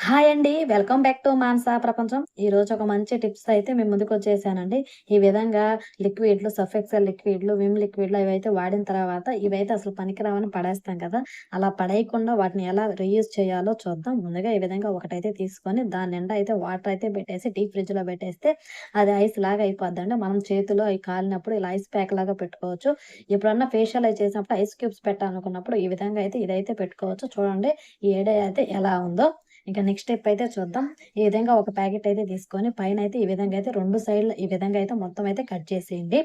Hi అండి. Welcome back to Manasa ప్రపంచం. ఈరోజు ఒక మంచి టిప్స్‌తో అయితే మీ ముందుకొచ్చేసానండి. ఈ విధంగా లిక్విడ్‌లు, సర్ఫ్ ఎక్సెల్ లిక్విడ్‌లు, విమ్ లిక్విడ్‌లు ఇవైతే వాడిన తర్వాత ఇవైతే అసలు పనికిరావని పడేస్తాం కదా! అలా పడేయకుండా వాటిని ఎలా రీయూజ్ చేయాలో చూద్దాం. ముందుగా ఈ విధంగా ఒకటైతే తీసుకొని దాని నిండా అయితే వాటర్ అయితే పెట్టేసి డీప్ ఫ్రిడ్జ్‌లో పెట్టేస్తే అది ఐస్‌లాగా అయిపోద్దండి. మనం చేతిలో అయి కాలినప్పుడు ఇలా ఐస్ ప్యాక్‌లాగా పెట్టుకోవచ్చు. ఎప్పుడన్నా ఫేషియల్ అయి చేసినప్పుడు ఐస్ క్యూబ్స్ పెట్టాలనుకున్నప్పుడు ఈ విధంగా అయితే ఇదైతే పెట్టుకోవచ్చు. చూడండి ఈ ఐడియా అయితే ఎలా ఉందో. ఇంకా నెక్స్ట్ స్టెప్ అయితే చూద్దాం. ఈ విధంగా ఒక ప్యాకెట్ అయితే తీసుకొని పైనైతే ఈ విధంగా అయితే 2 సైడ్‌లు ఈ విధంగా అయితే మొత్తం అయితే కట్ చేసేయండి.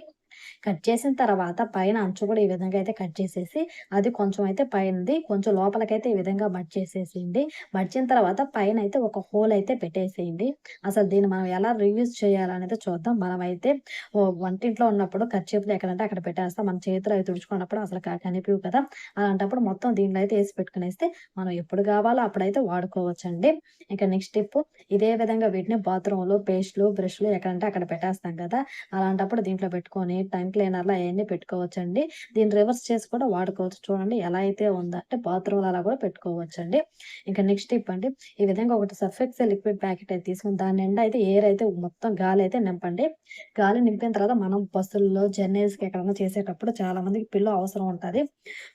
కట్ చేసిన తర్వాత పైన అంచు కూడా ఈ విధంగా అయితే కట్ చేసేసి, అది కొంచెం అయితే పైనది కొంచెం లోపలికైతే ఈ విధంగా మడ్ చేసేసేయండి. మడిచిన తర్వాత పైనైతే ఒక హోల్ అయితే పెట్టేసేయండి. అసలు దీన్ని మనం ఎలా రీయూజ్ చేయాలనేది చూద్దాం. మనమైతే వంటింట్లో ఉన్నప్పుడు కర్చీఫ్‌లు ఎక్కడంటే అక్కడ పెట్టేస్తాం. మన చేతులు అవి తుడుచుకున్నప్పుడు అసలు కనిపియవు కదా! అలాంటప్పుడు మొత్తం దీంట్లో అయితే ఏసి పెట్టుకునేస్తే మనం ఎప్పుడు కావాలో అప్పుడైతే వాడుకోవచ్చండి. ఇక నెక్స్ట్ స్టెప్ ఇదే విధంగా వీటిని బాత్రూమ్‌లో పేస్ట్‌లు, బ్రష్‌లు ఎక్కడంటే అక్కడ పెట్టేస్తాం కదా! అలాంటప్పుడు దీంట్లో పెట్టుకొని టంగ్ క్లీనర్‌లో అయన్నీ పెట్టుకోవచ్చండి. దీన్ని రివర్స్ చేసి కూడా వాడుకోవచ్చు. చూడండి ఎలా అయితే ఉందో అంటే బాత్రూమ్‌లో అలా కూడా పెట్టుకోవచ్చండి. ఇంకా నెక్స్ట్ టిప్ అండి. ఈ విధంగా ఒకటి సర్ఫ్ ఎక్సెల్ లిక్విడ్ ప్యాకెట్ అయితే తీసుకొని దాని నిండా అయితే ఎయిర్ అయితే మొత్తం గాలైతే నింపండి. గాలి నింపిన తర్వాత మనం బస్సుల్లో, జర్నీస్‌కి ఎక్కడన్నా చేసేటప్పుడు చాలా మందికి పిల్లో అవసరం ఉంటది.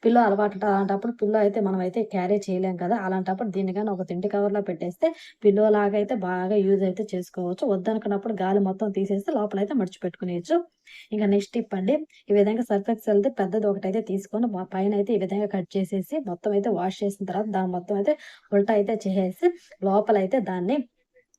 పిల్లో అలవాటు అలాంటప్పుడు పిల్లో అయితే మనమైతే క్యారీ చేయలేం కదా! అలాంటప్పుడు దీన్ని గాని ఒక తిండి కవర్‌లో పెట్టేస్తే పిల్లో లాగా అయితే బాగా యూజ్ అయితే చేసుకోవచ్చు. వద్దనుకున్నప్పుడు గాలి మొత్తం తీసేసి లోపలైతే మడిచిపెట్టుకునేయచ్చు. ఇంక నెక్స్ట్ టిప్ అండి. ఈ విధంగా సర్ఫ్ ఎక్సెల్‌ది పెద్దది ఒకటైతే తీసుకొని పైనైతే ఈ విధంగా కట్ చేసేసి మొత్తం అయితే వాష్ చేసిన తర్వాత దాన్ని మొత్తం అయితే ఉల్టా అయితే చేసేసి లోపలైతే దాన్ని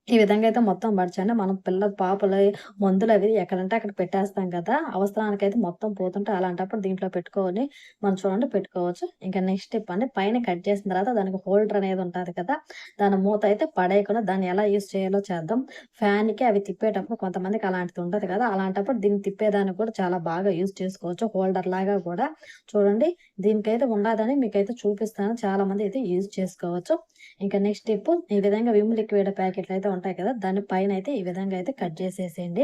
ఈ విధంగా అయితే మొత్తం మడచండి. మనం పాపలయి మందులవి ఎక్కడంటే అక్కడ పెట్టేస్తాం కదా! అవసరానికైతే మొత్తం పోతుంటే అలాంటప్పుడు దీంట్లో పెట్టుకొని మనం చూడండి పెట్టుకోవచ్చు. ఇంకా నెక్స్ట్ స్టెప్ అండి పైన కట్ చేసిన తర్వాత దానికి హోల్డర్ అనేది ఉంటది కదా! దాని మూత అయితే పడేయకుండా దాన్ని ఎలా యూజ్ చేయాలో చేద్దాం. ఫ్యాన్‌కి అవి తిప్పేటప్పుడు కొంతమందికి అలాంటిది ఉంటది కదా! అలాంటప్పుడు దీన్ని తిప్పేదానికి కూడా చాలా బాగా యూజ్ చేసుకోవచ్చు. హోల్డర్ లాగా కూడా చూడండి దీనికైతే ఉండాదని మీకైతే చూపిస్తాను. చాలామంది అయితే యూజ్ చేసుకోవచ్చు. ఇంకా నెక్స్ట్ స్టెప్ ఈ విధంగా విమ్ లిక్విడ్ ప్యాకెట్లయితే ఉంటాయి కదా! దాన్ని పైనయితే ఈ విధంగా అయితే కట్ చేసేసేయండి.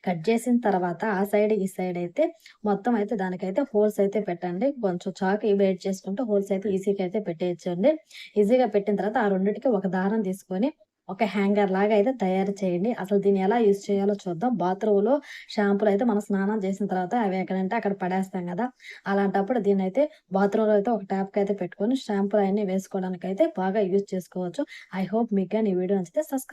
కట్ చేసిన తర్వాత ఆ సైడ్, ఈ సైడ్ అయితే మొత్తం అయితే దానికైతే హోల్స్ అయితే పెట్టండి. కొంచెం చాకు వెయిట్ చేసుకుంటే హోల్స్ అయితే ఈజీగా అయితే పెట్టేయొచ్చండి. ఈజీగా పెట్టిన తర్వాత ఆ రెండిటికి ఒక దారం తీసుకొని ఒక హ్యాంగర్ లాగా అయితే తయారు చేయండి. అసలు దీన్ని ఎలా యూజ్ చేయాలో చూద్దాం. బాత్రూమ్‌లో షాంపూలయితే మనం స్నానం చేసిన తర్వాత అవి ఎక్కడంటే అక్కడ పడేస్తాం గదా! అలాంటప్పుడు దీన్నయితే బాత్రూమ్‌లో అయితే ఒక ట్యాప్‌కయితే పెట్టుకొని షాంపూలయన్నీ వేసుకోవడానికైతే బాగా యూజ్ చేసుకోవచ్చు. ఐ హోప్ మీకు గాని ఈ వీడియో నచ్చితే